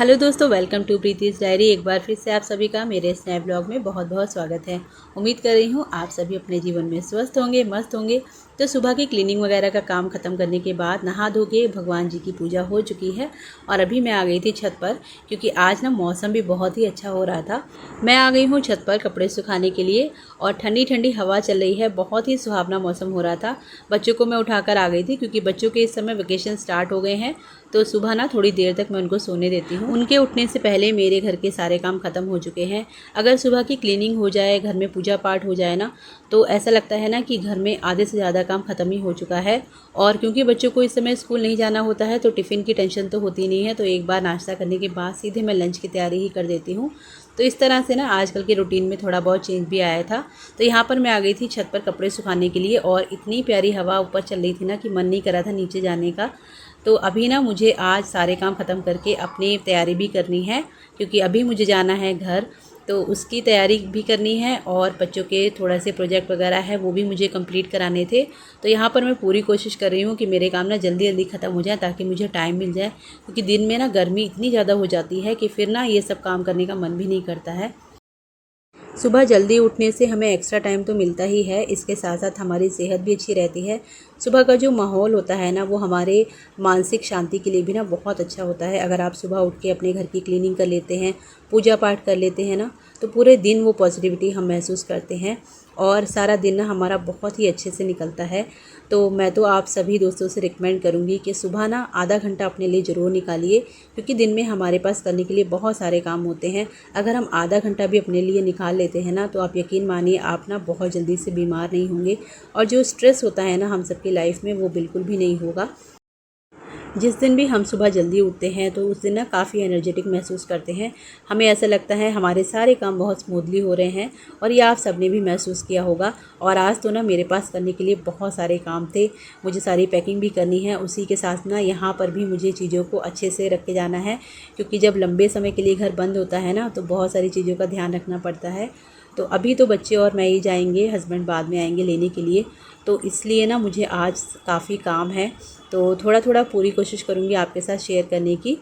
Hello दोस्तों, welcome to प्रीति's diary. एक बार फिर से आप सभी का मेरे इस नए ब्लॉग में बहुत बहुत स्वागत है। उम्मीद कर रही हूँ आप सभी अपने जीवन में स्वस्थ होंगे, मस्त होंगे। तो सुबह की क्लीनिंग वगैरह का काम ख़त्म करने के बाद नहा धो के भगवान जी की पूजा हो चुकी है और अभी मैं आ गई थी छत पर, क्योंकि आज ना मौसम भी बहुत ही अच्छा हो रहा था। मैं आ गई हूँ छत पर कपड़े सुखाने के लिए और ठंडी ठंडी हवा चल रही है। बहुत ही सुहावना मौसम हो रहा था। बच्चों को मैं उठाकर आ गई थी क्योंकि बच्चों के इस समय वेकेशन स्टार्ट हो गए हैं, तो सुबह ना थोड़ी देर तक मैं उनको सोने देती हूँ। उनके उठने से पहले मेरे घर के सारे काम ख़त्म हो चुके हैं। अगर सुबह की क्लीनिंग हो जाए, घर में पूजा पाठ हो जाए ना, तो ऐसा लगता है ना कि घर में आधे से ज़्यादा काम ख़त्म ही हो चुका है। और क्योंकि बच्चों को इस समय स्कूल नहीं जाना होता है तो टिफ़िन की टेंशन तो होती नहीं है, तो एक बार नाश्ता करने के बाद सीधे मैं लंच की तैयारी ही कर देती हूँ। तो इस तरह से ना आजकल के रूटीन में थोड़ा बहुत चेंज भी आया था। तो यहाँ पर मैं आ गई थी छत पर कपड़े सुखाने के लिए और इतनी प्यारी हवा ऊपर चल रही थी ना कि मन नहीं कर रहा था नीचे जाने का। तो अभी ना मुझे आज सारे काम ख़त्म करके अपनी तैयारी भी करनी है, क्योंकि अभी मुझे जाना है घर, तो उसकी तैयारी भी करनी है और बच्चों के थोड़ा से प्रोजेक्ट वगैरह है वो भी मुझे कंप्लीट कराने थे। तो यहाँ पर मैं पूरी कोशिश कर रही हूँ कि मेरे काम ना जल्दी जल्दी ख़त्म हो जाए ताकि मुझे टाइम मिल जाए, क्योंकि दिन में ना गर्मी इतनी ज़्यादा हो जाती है कि फिर ना ये सब काम करने का मन भी नहीं करता है। सुबह जल्दी उठने से हमें एक्स्ट्रा टाइम तो मिलता ही है, इसके साथ साथ हमारी सेहत भी अच्छी रहती है। सुबह का जो माहौल होता है ना, वो हमारे मानसिक शांति के लिए भी ना बहुत अच्छा होता है। अगर आप सुबह उठ के अपने घर की क्लीनिंग कर लेते हैं, पूजा पाठ कर लेते हैं ना, तो पूरे दिन वो पॉजिटिविटी हम महसूस करते हैं और सारा दिन ना हमारा बहुत ही अच्छे से निकलता है। तो मैं तो आप सभी दोस्तों से रिकमेंड करूँगी कि सुबह ना आधा घंटा अपने लिए ज़रूर निकालिए, क्योंकि दिन में हमारे पास करने के लिए बहुत सारे काम होते हैं। अगर हम आधा घंटा भी अपने लिए निकाल लेते हैं ना, तो आप यकीन मानिए आप ना बहुत जल्दी से बीमार नहीं होंगे और जो स्ट्रेस होता है ना हम सबकी लाइफ में, वो बिल्कुल भी नहीं होगा। जिस दिन भी हम सुबह जल्दी उठते हैं तो उस दिन ना काफ़ी एनर्जेटिक महसूस करते हैं। हमें ऐसा लगता है हमारे सारे काम बहुत स्मूथली हो रहे हैं और ये आप सबने भी महसूस किया होगा। और आज तो ना मेरे पास करने के लिए बहुत सारे काम थे। मुझे सारी पैकिंग भी करनी है, उसी के साथ ना यहाँ पर भी मुझे चीज़ों को अच्छे से रख के जाना है, क्योंकि जब लंबे समय के लिए घर बंद होता है ना, तो बहुत सारी चीज़ों का ध्यान रखना पड़ता है। तो अभी तो बच्चे और मैं ही जाएंगे, हस्बैंड बाद में आएंगे लेने के लिए, तो इसलिए ना मुझे आज काफ़ी काम है। तो थोड़ा थोड़ा पूरी कोशिश करूँगी आपके साथ शेयर करने की।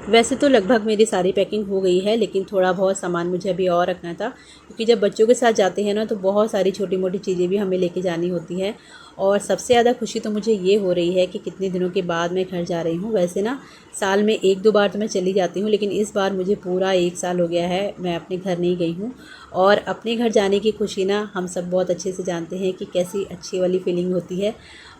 वैसे तो लगभग मेरी सारी पैकिंग हो गई है, लेकिन थोड़ा बहुत सामान मुझे अभी और रखना था, क्योंकि जब बच्चों के साथ जाते हैं ना तो बहुत सारी छोटी मोटी चीज़ें भी हमें लेके जानी होती है। और सबसे ज़्यादा खुशी तो मुझे ये हो रही है कि कितने दिनों के बाद मैं घर जा रही हूँ। वैसे ना साल में एक दो बार तो मैं चली जाती हूँ, लेकिन इस बार मुझे पूरा 1 साल हो गया है मैं अपने घर नहीं गई हूँ। और अपने घर जाने की खुशी ना हम सब बहुत अच्छे से जानते हैं कि कैसी अच्छी वाली फीलिंग होती है।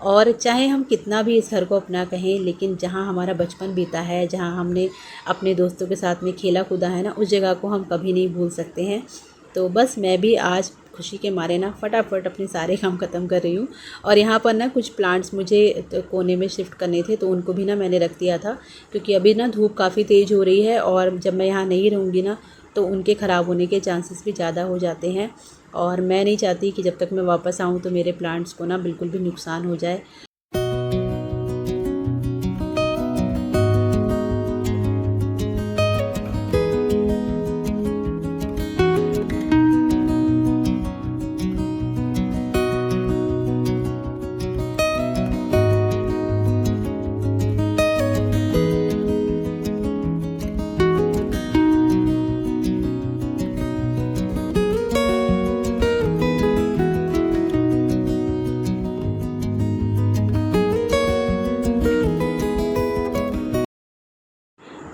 और चाहे हम कितना भी इस घर को अपना कहें, लेकिन जहाँ हमारा बचपन बीता है, जहाँ हमने अपने दोस्तों के साथ में खेला कूदा है ना, उस जगह को हम कभी नहीं भूल सकते हैं। तो बस मैं भी आज खुशी के मारे ना फटाफट अपने सारे काम ख़त्म कर रही हूँ। और यहाँ पर ना कुछ प्लांट्स मुझे तो कोने में शिफ्ट करने थे, तो उनको भी ना मैंने रख दिया था, क्योंकि अभी ना धूप काफ़ी तेज़ हो रही है और जब मैं यहाँ नहीं रहूँगी ना, तो उनके ख़राब होने के चांसेस भी ज़्यादा हो जाते हैं। और मैं नहीं चाहती कि जब तक मैं वापस आऊँ तो मेरे प्लांट्स को ना बिल्कुल भी नुकसान हो जाए।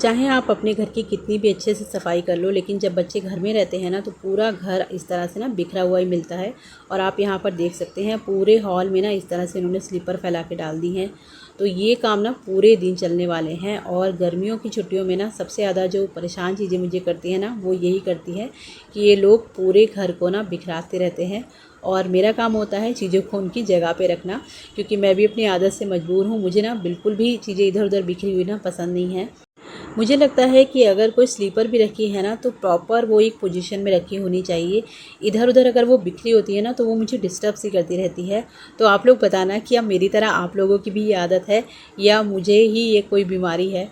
चाहे आप अपने घर की कितनी भी अच्छे से सफाई कर लो, लेकिन जब बच्चे घर में रहते हैं ना, तो पूरा घर इस तरह से ना बिखरा हुआ ही मिलता है। और आप यहाँ पर देख सकते हैं पूरे हॉल में ना इस तरह से इन्होंने स्लीपर फैला के डाल दी हैं। तो ये काम ना पूरे दिन चलने वाले हैं। और गर्मियों की छुट्टियों में ना सबसे ज़्यादा जो परेशान चीज़ें मुझे करती हैं ना, वो यही करती है कि ये लोग पूरे घर को ना बिखराते रहते हैं। और मेरा काम होता है चीज़ों को उनकी जगह पे रखना, क्योंकि मैं भी अपनी आदत से मजबूर हूँ। मुझे ना बिल्कुल भी चीज़ें इधर उधर बिखरी हुई ना पसंद नहीं है। मुझे लगता है कि अगर कोई स्लीपर भी रखी है ना, तो प्रॉपर वो एक पोजीशन में रखी होनी चाहिए। इधर उधर अगर वो बिखरी होती है ना, तो वो मुझे डिस्टर्ब सी करती रहती है। तो आप लोग बताना कि अब मेरी तरह आप लोगों की भी ये आदत है या मुझे ही ये कोई बीमारी है।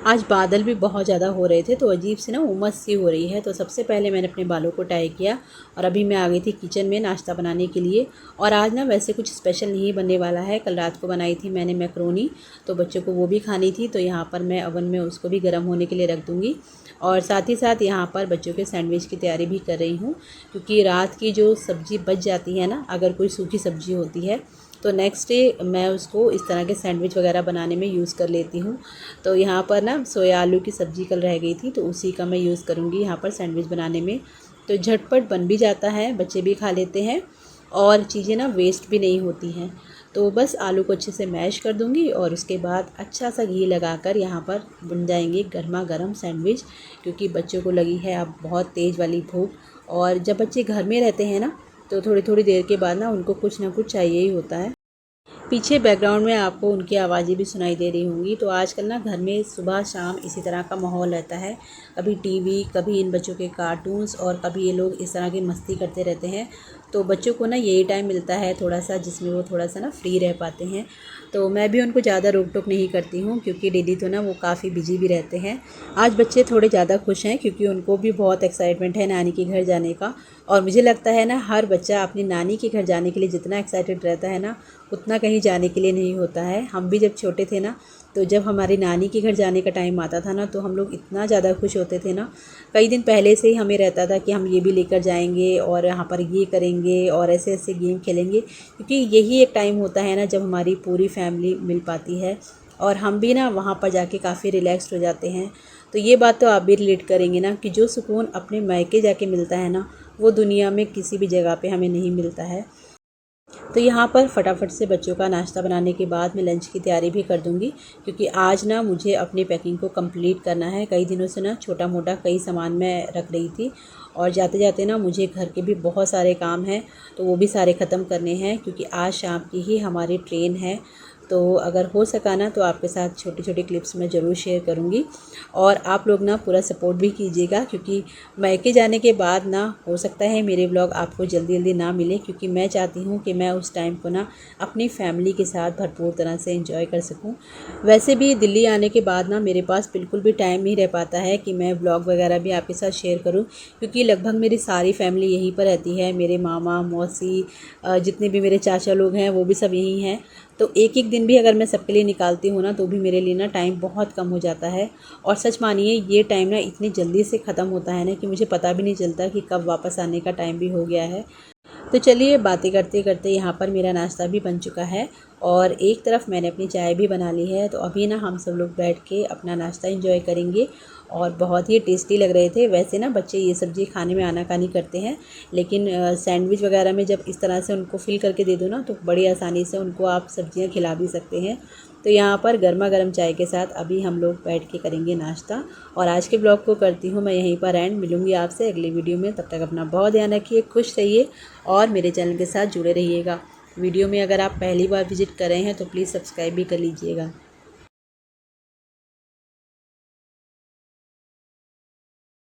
आज बादल भी बहुत ज़्यादा हो रहे थे तो अजीब सी ना उमस सी हो रही है। तो सबसे पहले मैंने अपने बालों को टाई किया और अभी मैं आ गई थी किचन में नाश्ता बनाने के लिए। और आज ना वैसे कुछ स्पेशल नहीं बनने वाला है। कल रात को बनाई थी मैंने मैक्रोनी, तो बच्चों को वो भी खानी थी, तो यहाँ पर मैं ओवन में उसको भी गर्म होने के लिए रख दूँगी। और साथ ही साथ यहाँ पर बच्चों के सैंडविच की तैयारी भी कर रही हूँ, क्योंकि रात की जो सब्ज़ी बच जाती है ना, अगर कोई सूखी सब्ज़ी होती है तो नेक्स्ट डे मैं उसको इस तरह के सैंडविच वगैरह बनाने में यूज़ कर लेती हूँ। तो यहाँ पर ना सोया आलू की सब्ज़ी कल रह गई थी, तो उसी का मैं यूज़ करूँगी यहाँ पर सैंडविच बनाने में। तो झटपट बन भी जाता है, बच्चे भी खा लेते हैं और चीज़ें ना वेस्ट भी नहीं होती हैं। तो बस आलू को अच्छे से मैश कर दूँगी और उसके बाद अच्छा सा घी लगाकर यहाँ पर बन जाएंगे गर्मा गर्म सैंडविच, क्योंकि बच्चों को लगी है अब बहुत तेज़ वाली भूख। और जब बच्चे घर में रहते हैं ना, तो थोड़ी थोड़ी देर के बाद ना उनको कुछ ना कुछ चाहिए ही होता है। पीछे बैकग्राउंड में आपको उनकी आवाज़ें भी सुनाई दे रही होंगी। तो आजकल ना घर में सुबह शाम इसी तरह का माहौल रहता है, कभी टीवी, कभी इन बच्चों के कार्टून्स और कभी ये लोग इस तरह की मस्ती करते रहते हैं। तो बच्चों को ना यही टाइम मिलता है थोड़ा सा, जिसमें वो थोड़ा सा ना फ्री रह पाते हैं। तो मैं भी उनको ज़्यादा रोक टोक नहीं करती हूँ, क्योंकि डेली तो ना वो काफ़ी बिजी भी रहते हैं। आज बच्चे थोड़े ज़्यादा खुश हैं, क्योंकि उनको भी बहुत एक्साइटमेंट है नानी के घर जाने का। और मुझे लगता है ना, हर बच्चा अपनी नानी के घर जाने के लिए जितना एक्साइटेड रहता है ना, उतना कहीं जाने के लिए नहीं होता है। हम भी जब छोटे थे ना, तो जब हमारी नानी के घर जाने का टाइम आता था ना, तो हम लोग इतना ज़्यादा खुश होते थे ना। कई दिन पहले से ही हमें रहता था कि हम ये भी लेकर जाएंगे और यहाँ पर ये करेंगे और ऐसे ऐसे गेम खेलेंगे, क्योंकि यही एक टाइम होता है ना जब हमारी पूरी फैमिली मिल पाती है और हम भी ना वहाँ पर जाके काफ़ी रिलैक्स्ड हो जाते हैं। तो ये बात तो आप भी रिलेट करेंगे ना, कि जो सुकून अपने मायके जाके मिलता है ना, वो दुनिया में किसी भी जगह पे हमें नहीं मिलता है। तो यहाँ पर फटाफट से बच्चों का नाश्ता बनाने के बाद मैं लंच की तैयारी भी कर दूँगी, क्योंकि आज ना मुझे अपनी पैकिंग को कंप्लीट करना है। कई दिनों से ना छोटा मोटा कई सामान मैं रख रही थी, और जाते जाते ना मुझे घर के भी बहुत सारे काम हैं, तो वो भी सारे ख़त्म करने हैं, क्योंकि आज शाम की ही हमारी ट्रेन है। तो अगर हो सका ना, तो आपके साथ छोटी छोटी क्लिप्स मैं ज़रूर शेयर करूँगी। और आप लोग ना पूरा सपोर्ट भी कीजिएगा, क्योंकि मायके जाने के बाद ना हो सकता है मेरे व्लॉग आपको जल्दी जल्दी ना मिले, क्योंकि मैं चाहती हूँ कि मैं उस टाइम को ना अपनी फैमिली के साथ भरपूर तरह से एंजॉय कर सकूँ। वैसे भी दिल्ली आने के बाद ना मेरे पास बिल्कुल भी टाइम नहीं रह पाता है कि मैं व्लॉग वगैरह भी आपके साथ शेयर करूँ, क्योंकि लगभग मेरी सारी फैमिली यहीं पर रहती है। मेरे मामा मौसी, जितने भी मेरे चाचा लोग हैं वो भी सब यहीं हैं। तो एक एक दिन भी अगर मैं सबके लिए निकालती हूँ ना, तो भी मेरे लिए ना टाइम बहुत कम हो जाता है। और सच मानिए ये टाइम ना इतनी जल्दी से ख़त्म होता है ना, कि मुझे पता भी नहीं चलता कि कब वापस आने का टाइम भी हो गया है। तो चलिए बातें करते करते यहाँ पर मेरा नाश्ता भी बन चुका है और एक तरफ मैंने अपनी चाय भी बना ली है। तो अभी ना हम सब लोग बैठ के अपना नाश्ता एंजॉय करेंगे, और बहुत ही टेस्टी लग रहे थे। वैसे ना बच्चे ये सब्ज़ी खाने में आनाकानी करते हैं, लेकिन सैंडविच वगैरह में जब इस तरह से उनको फिल करके दे दो ना, तो बड़ी आसानी से उनको आप सब्ज़ियाँ खिला भी सकते हैं। तो यहाँ पर गर्मा गर्म चाय के साथ अभी हम लोग बैठ के करेंगे नाश्ता। और आज के ब्लॉग को करती हूँ मैं यहीं पर एंड। मिलूँगी आपसे अगली वीडियो में, तब तक अपना बहुत ध्यान रखिए, खुश रहिए और मेरे चैनल के साथ जुड़े रहिएगा। वीडियो में अगर आप पहली बार विजिट कर रहे हैं तो प्लीज़ सब्सक्राइब भी कर लीजिएगा।